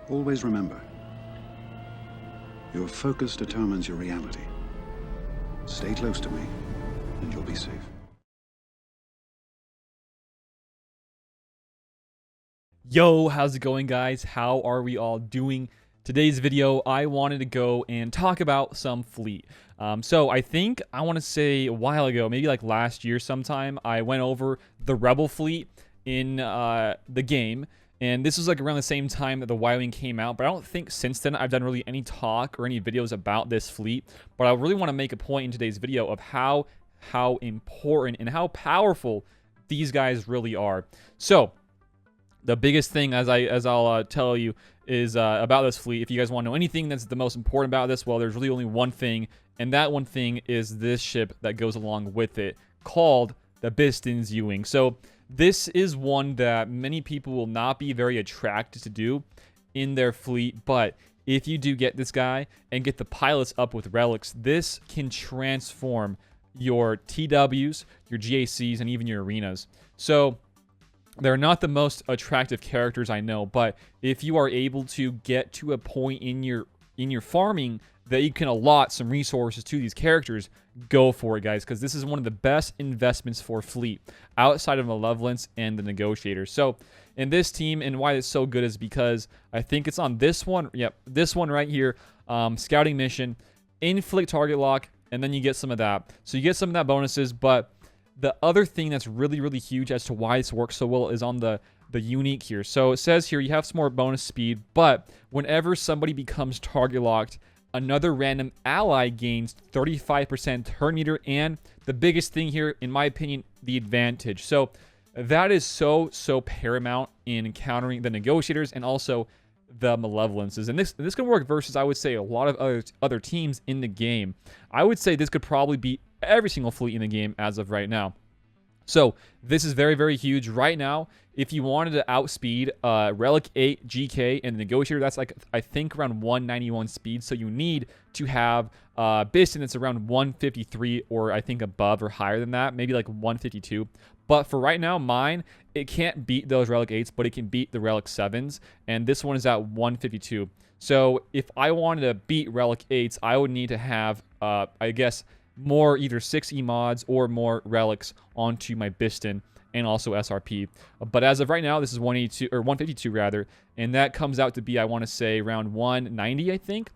Always remember, your focus determines your reality. Stay close to me, and you'll be safe. Yo, how's it going, guys? How are we all doing? Today's video, I wanted to go and talk about some fleet. So I think I want to say a while ago, maybe like last year sometime, I went over the Rebel fleet in the game. And this was like around the same time that the Y-Wing came out. But I don't think since then I've done really any talk or any videos about this fleet. But I really want to make a point in today's video of how important and how powerful these guys really are. So the biggest thing, as I'll tell you, is about this fleet. If you guys want to know anything that's the most important about this, well, there's really only one thing, and that one thing is this ship that goes along with it, called the Bistan's U-Wing. So this is one that many people will not be very attracted to do in their fleet, but if you do get this guy and get the pilots up with relics, this can transform your TWs, your GACs, and even your arenas. So they're not the most attractive characters, I know, but if you are able to get to a point in your farming that you can allot some resources to these characters, go for it, guys, because this is one of the best investments for fleet outside of Malevolence and the Negotiators. So in this team, and why it's so good is because I think it's on this one. Yep, this one right here, scouting mission, inflict target lock, and then you get some of that. So you get some of that bonuses, but the other thing that's really, really huge as to why this works so well is on the unique here. So it says here you have some more bonus speed, but whenever somebody becomes target locked, another random ally gains 35% turn meter, and the biggest thing here, in my opinion, the advantage. So that is so paramount in countering the Negotiators and also the Malevolences. And this could work versus, I would say, a lot of other teams in the game. I would say this could probably beat every single fleet in the game as of right now. So this is very, very huge. Right now, if you wanted to outspeed Relic 8, GK, and the Negotiator, that's like, I think, around 191 speed. So you need to have Bistan that's around 153 or I think above or higher than that, maybe like 152. But for right now, mine, it can't beat those Relic 8s, but it can beat the Relic 7s. And this one is at 152. So if I wanted to beat Relic 8s, I would need to have, I guess, more either 6E mods or more relics onto my Bistan and also SRP. But as of right now, this is 182 or 152 rather, and that comes out to be, I want to say, around 190, I think,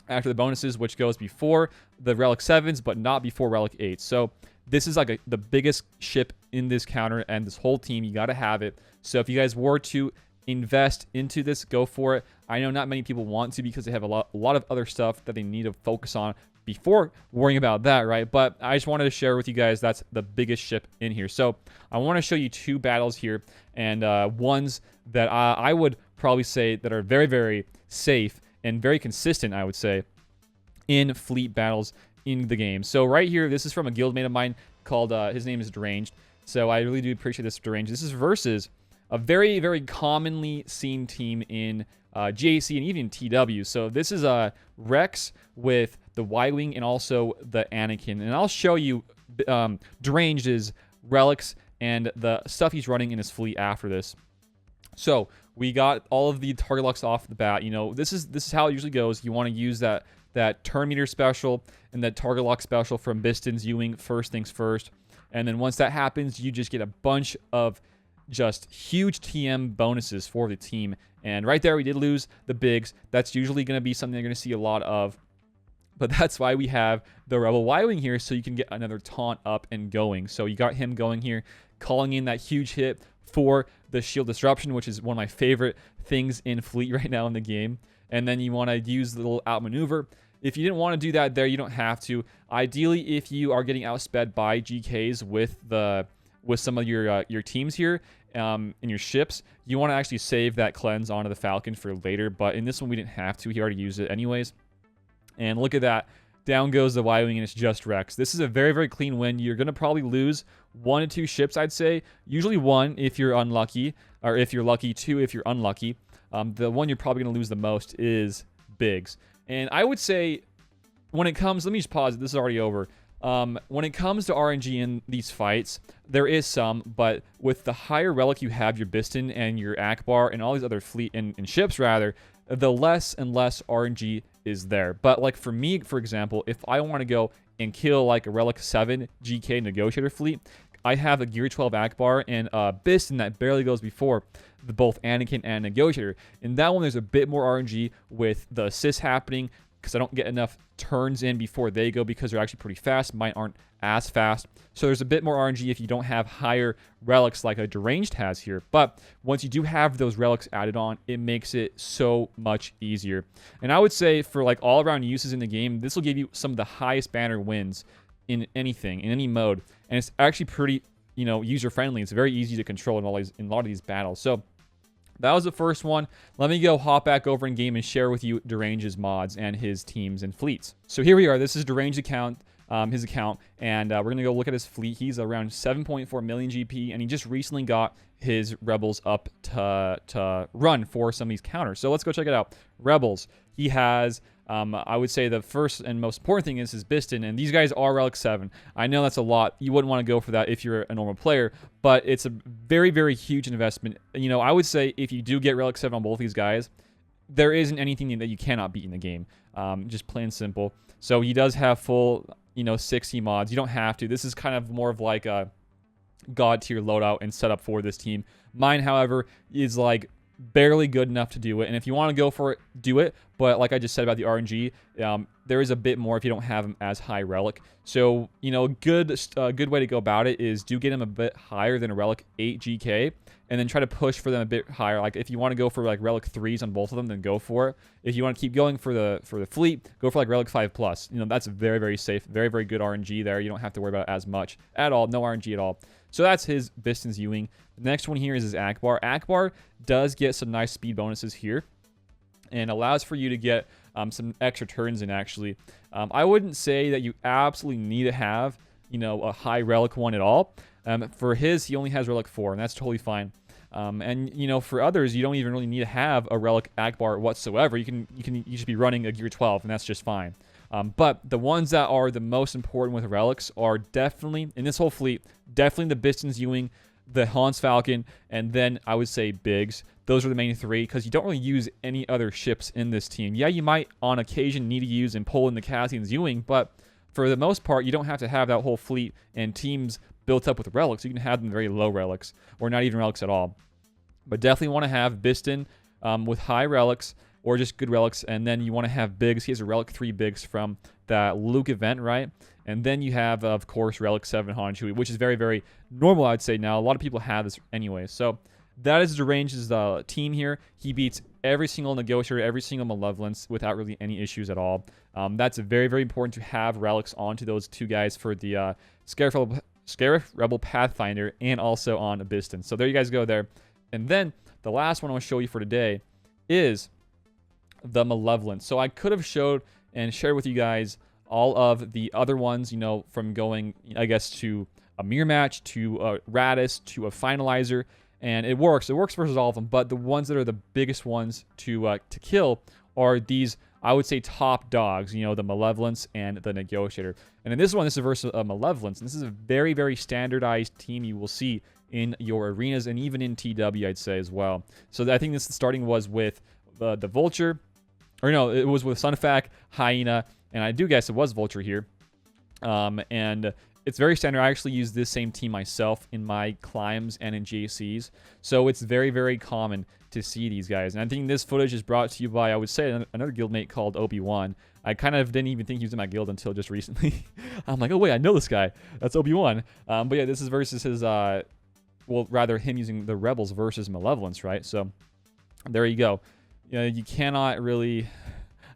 after the bonuses, which goes before the Relic 7s, but not before Relic 8s. So this is like the biggest ship in this counter and this whole team. You got to have it. So if you guys were to invest into this, go for it. I know not many people want to because they have a lot of other stuff that they need to focus on before worrying about that, right? But I just wanted to share with you guys that's the biggest ship in here. So I want to show you two battles here, and ones that I would probably say that are very, very safe and very consistent, I would say, in fleet battles in the game. So right here, this is from a guildmate of mine called, his name is Deranged. So I really do appreciate this Deranged. This is versus a very, very commonly seen team in GAC and even TW. So this is Rex with the Y-Wing and also the Anakin. And I'll show you Deranged's relics and the stuff he's running in his fleet after this. So we got all of the target locks off the bat. You know, this is how it usually goes. You want to use that turn meter special and that target lock special from Bistan's U-Wing first things first. And then once that happens, you just get a bunch of just huge TM bonuses for the team. And right there, we did lose the bigs. That's usually going to be something you're going to see a lot of. But that's why we have the Rebel Y-Wing here, so you can get another taunt up and going. So you got him going here, calling in that huge hit for the shield disruption, which is one of my favorite things in fleet right now in the game. And then you want to use the little outmaneuver. If you didn't want to do that there, you don't have to. Ideally, if you are getting outsped by GKs with some of your teams here, in your ships, you want to actually save that cleanse onto the Falcon for later. But in this one, we didn't have to. He already used it anyways. And look at that. Down goes the Y-Wing, and it's just Rex. This is a very, very clean win. You're going to probably lose 1 to 2 ships, I'd say. Usually 1 if you're unlucky, or if you're lucky, 2 if you're unlucky. The one you're probably going to lose the most is Biggs. And I would say when it comes, let me just pause it. This is already over. When it comes to RNG in these fights, there is some, but with the higher relic you have, your Bistan and your Akbar and all these other fleet and ships rather, the less and less RNG is there. But like for me, for example, if I want to go and kill like a Relic 7 GK Negotiator fleet, I have a Gear 12 Akbar and a Bistan that barely goes before both Anakin and Negotiator. In that one, there's a bit more RNG with the assist happening because I don't get enough turns in before they go because they're actually pretty fast. Mine aren't as fast. So there's a bit more RNG if you don't have higher relics like a Deranged has here. But once you do have those relics added on, it makes it so much easier. And I would say for like all around uses in the game, this will give you some of the highest banner wins in anything, in any mode. And it's actually pretty, you know, user-friendly. It's very easy to control in a lot of these battles. So that was the first one. Let me go hop back over in game and share with you Deranged's mods and his teams and fleets. So here we are. This is Deranged's account, his account, and we're gonna go look at his fleet. He's around 7.4 million GP, and he just recently got his rebels up to run for some of these counters. So let's go check it out. Rebels. He has. I would say the first and most important thing is his Bistan, and these guys are Relic 7. I know that's a lot. You wouldn't want to go for that if you're a normal player, but it's a very, very huge investment. You know, I would say if you do get Relic 7 on both these guys, there isn't anything that you cannot beat in the game. Just plain simple. So he does have full, you know, 60 mods. You don't have to. This is kind of more of like a god tier loadout and setup for this team. Mine, however, is like barely good enough to do it, and if you want to go for it, do it. But like I just said about the RNG, there is a bit more if you don't have him as high relic. So, you know, a good way to go about it is do get him a bit higher than a Relic 8 GK, and then try to push for them a bit higher. Like if you want to go for like Relic 3s on both of them, then go for it. If you want to keep going for the fleet, go for like Relic 5 plus. You know, that's very, very safe, very, very good RNG there. You don't have to worry about it as much at all. No RNG at all. So that's his Bistan's Ewing. The next one here is his Akbar. Akbar does get some nice speed bonuses here and allows for you to get some extra turns in, actually. I wouldn't say that you absolutely need to have, you know, a high relic one at all. For his, he only has Relic 4, and that's totally fine. And, you know, for others, you don't even really need to have a Relic Akbar whatsoever. You should be running a Gear 12, and that's just fine. But the ones that are the most important with relics are definitely, in this whole fleet, definitely the Bistan's Ewing, the Hans Falcon, and then I would say Biggs. Those are the main three, because you don't really use any other ships in this team. Yeah, you might on occasion need to use and pull in the Cassian's Ewing, but for the most part, you don't have to have that whole fleet and teams built up with relics. You can have them very low relics, or not even relics at all. But definitely want to have Bistan with high relics, or just good relics, and then you want to have Biggs. He has a Relic 3 Biggs from that Luke event, right? And then you have, of course, Relic 7 Han Chewie, which is very, very normal, I'd say now. A lot of people have this anyway. So that is Deranged's team here. He beats every single Negotiator, every single Malevolence without really any issues at all. That's very, very important to have relics onto those two guys for the Scarif Rebel Pathfinder and also on Bistan. So there you guys go there. And then the last one I want to show you for today is the Malevolence. So I could have showed and shared with you guys all of the other ones, you know, from going, I guess, to a mirror match, to a Radis, to a Finalizer, and it works. It works versus all of them, but the ones that are the biggest ones to kill are these, I would say, top dogs, you know, the Malevolence and the Negotiator. And in this one, this is versus a Malevolence, and this is a very, very standardized team you will see in your arenas and even in TW, I'd say, as well. So I think this starting was with the Vulture, or no, it was with Sunfac, Hyena, and I do guess it was Vulture here. And it's very standard. I actually use this same team myself in my climbs and in JCs. So it's very, very common to see these guys. And I think this footage is brought to you by, I would say, another guildmate called Obi-Wan. I kind of didn't even think he was in my guild until just recently. I'm like, oh, wait, I know this guy. That's Obi-Wan. But yeah, this is versus his, well, rather him using the Rebels versus Malevolence, right? So there you go. You know, you cannot really...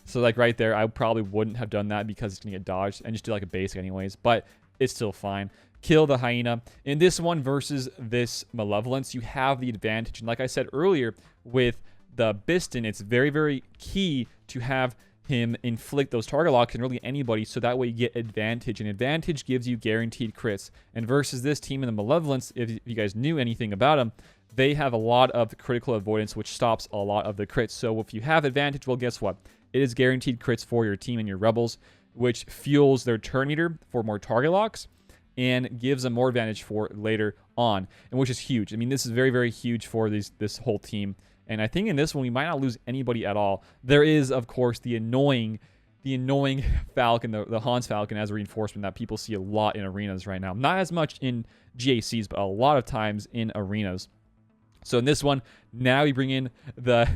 So, like, right there, I probably wouldn't have done that because it's going to get dodged and just do, like, a basic anyways. But it's still fine. Kill the Hyena. In this one versus this Malevolence, you have the advantage. And like I said earlier, with the Bistan, it's very, very key to have him inflict those target locks and really anybody, so that way you get advantage. And advantage gives you guaranteed crits. And versus this team in the Malevolence, if you guys knew anything about them, they have a lot of critical avoidance, which stops a lot of the crits. So if you have advantage, well, guess what? It is guaranteed crits for your team and your Rebels. which fuels their turn meter for more target locks and gives them more advantage for later on, and which is huge. I mean, this is very, very huge for this whole team. And I think in this one, we might not lose anybody at all. There is, of course, the annoying Falcon, the Hans Falcon as a reinforcement that people see a lot in arenas right now. Not as much in GACs, but a lot of times in arenas. So in this one, now we bring in the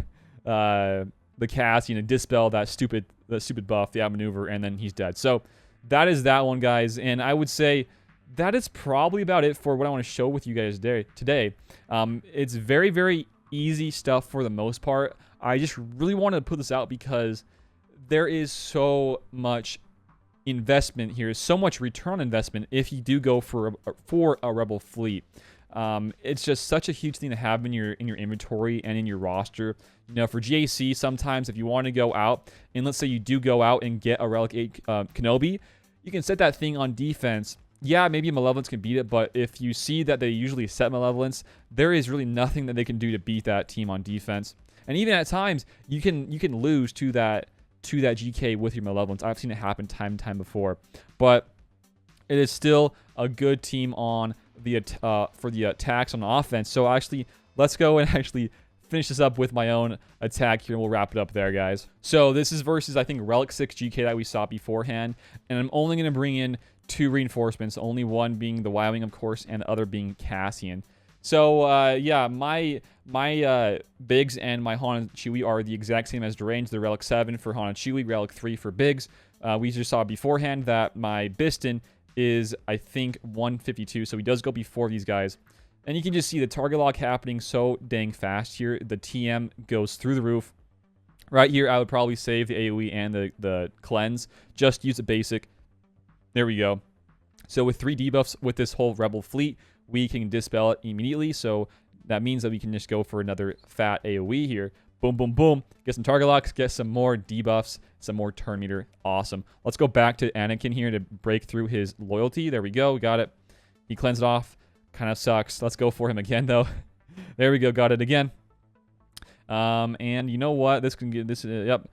cast, dispel that stupid buff, the outmaneuver, and then he's dead. So that is that one, guys. And I would say that is probably about it for what I want to show with you guys today. It's very, very easy stuff for the most part. I just really wanted to put this out because there is so much investment here, so much return on investment if you do go for a Rebel fleet. It's just such a huge thing to have in your inventory and in your roster. For GAC, sometimes if you want to go out, and let's say you do go out and get a Relic 8 Kenobi, you can set that thing on defense. Yeah, maybe Malevolence can beat it, but if you see that they usually set Malevolence, there is really nothing that they can do to beat that team on defense. And even at times, you can lose to that GK with your Malevolence. I've seen it happen time and time before, but it is still a good team on the for the attacks on offense. So actually, let's go and actually finish this up with my own attack here, and we'll wrap it up there, guys. So this is versus, I think, Relic 6 GK that we saw beforehand, and I'm only going to bring in 2 reinforcements, only one being the Y-Wing, of course, and the other being Cassian. So, yeah, my Biggs and my Han and Chewie are the exact same as Deranged. The Relic 7 for Han and Chewie, Relic 3 for Biggs. We just saw beforehand that my Bistan is, I think, 152, so he does go before these guys. And you can just see the target lock happening so dang fast here. The TM goes through the roof. Right here, I would probably save the AoE and the cleanse. Just use a basic. There we go. So with 3 debuffs with this whole Rebel fleet, we can dispel it immediately. So that means that we can just go for another fat AoE here. Boom, boom, boom. Get some target locks, get some more debuffs, some more turn meter. Awesome. Let's go back to Anakin here to break through his loyalty. There we go. Got it. He cleansed it off. Kind of sucks. Let's go for him again, though. There we go. Got it again. And you know what? This can get this. Yep.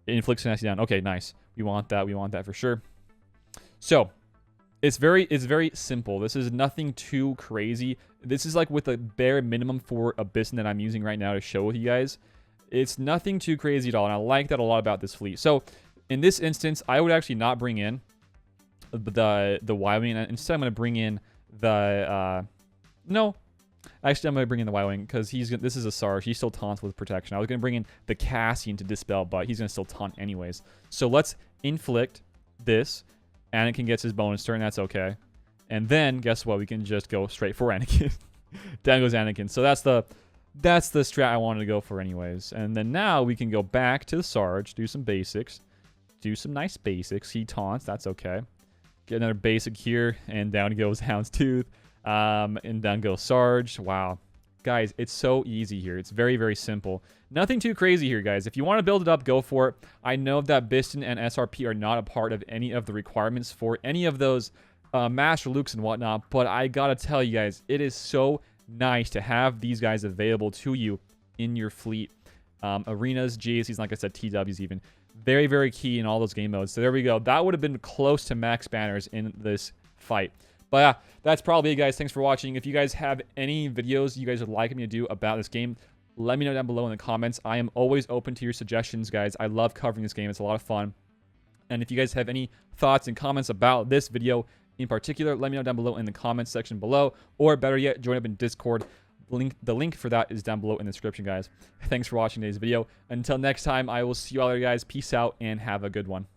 It inflicts nasty down. Okay, nice. We want that. We want that for sure. So it's very simple. This is nothing too crazy. This is like with the bare minimum for a Bistan that I'm using right now to show with you guys. It's nothing too crazy at all, and I like that a lot about this fleet. So in this instance, I would actually not bring in the Y-Wing. Instead, I'm going to bring in the no. Actually, I'm going to bring in the Y-Wing because this is a Sarge. He still taunts with protection. I was going to bring in the Cassian to dispel, but he's going to still taunt anyways. So let's inflict this. Anakin gets his bonus turn. That's okay. And then, guess what? We can just go straight for Anakin. Down goes Anakin. So that's the strat I wanted to go for anyways. And then now we can go back to the Sarge, do some basics. Do some nice basics. He taunts. That's okay. Get another basic here, and down goes Houndstooth. And down goes Sarge. Wow. Guys, it's so easy here. It's very, very simple. Nothing too crazy here, guys. If you want to build it up, go for it. I know that Bistan and SRP are not a part of any of the requirements for any of those Master Lukes and whatnot, but I gotta tell you guys, it is so nice to have these guys available to you in your fleet. Arenas, GACs, like I said, TWs even. Very, very key in all those game modes. So there we go. That would have been close to max banners in this fight. But yeah, that's probably it, guys. Thanks for watching. If you guys have any videos you guys would like me to do about this game, let me know down below in the comments. I am always open to your suggestions, guys. I love covering this game. It's a lot of fun. And if you guys have any thoughts and comments about this video in particular, let me know down below in the comments section below. Or better yet, join up in Discord. The link for that is down below in the description, guys. Thanks for watching today's video. Until next time, I will see you all later, guys. Peace out and have a good one.